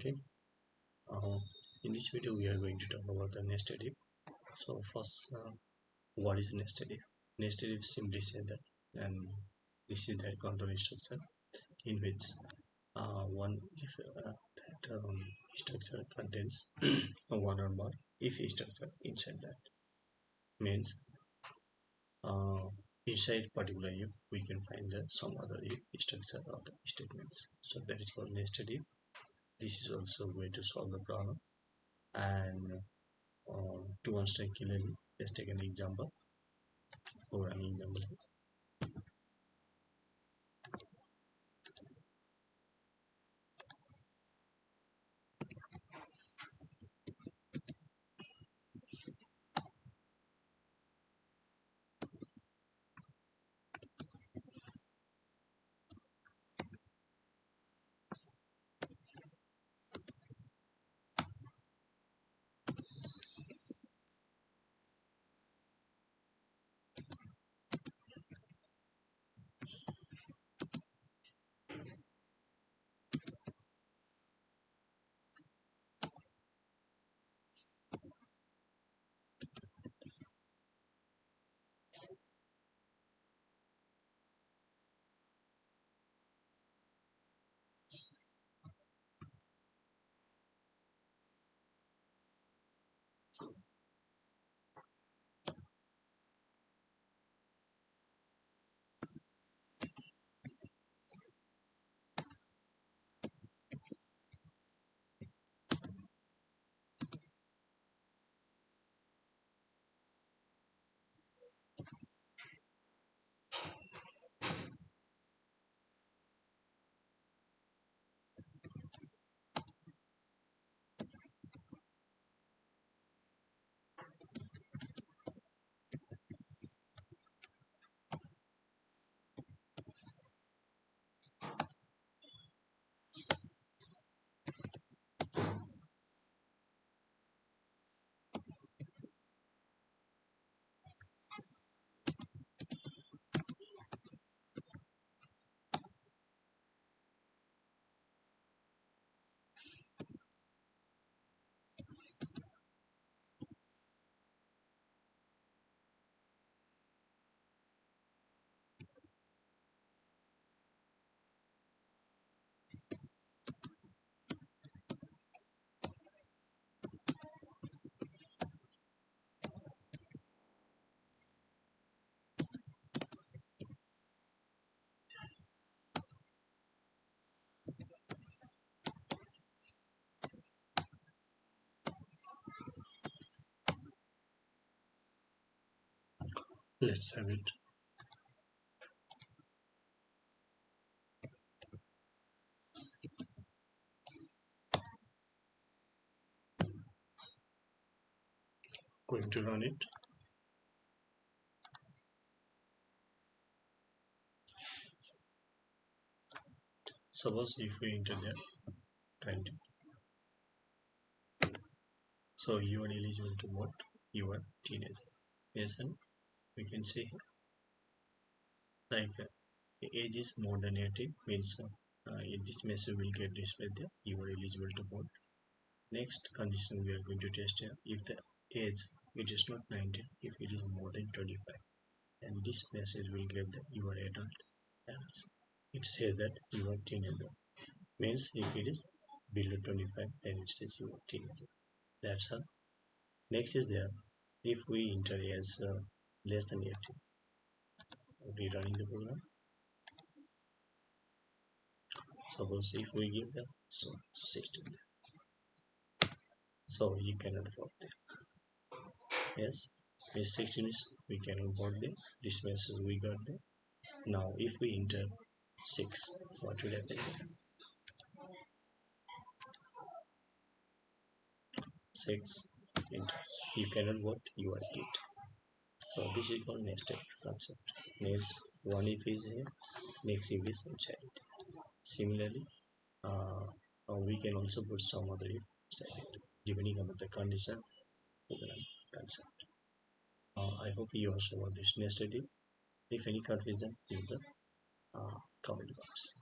Okay. Uh, in this video, we are going to talk about the nested if. So first, what is nested if? Nested if simply say that, and this is the control structure in which one if that structure contains one or more if structure inside that means uh, inside particular if we can find the some other if structure of the statements. So that is called nested if. This is also a way to solve the problem. And to understand clearly, let's take an example or an example. Let's have it. Going to run it. Suppose if we enter there 20, so you are eligible to vote. You are teenager. Yes, and we can say like age is more than 18 means this message will get displayed there. You are eligible to vote. Next condition we are going to test here, if the age it is not 19, if it is more than 25, and this message will get that you are adult, else it says that you are teenager. Means if it is below 25, then it says you are teenager. That's all. Next is there, if we enter as less than 18, rerunning the program. Suppose if we give them so 16, so you cannot vote there. Yes, means 16 is we cannot vote there. This message we got there. Now if we enter 6, what will happen? 6 enter. You cannot vote, you are kid. So this is called nested concept. Means one if is here, next if is inside. Similarly, we can also put some other if inside it, depending on the condition program concept. I hope you also want this nested if. If any confusion, leave the comment box.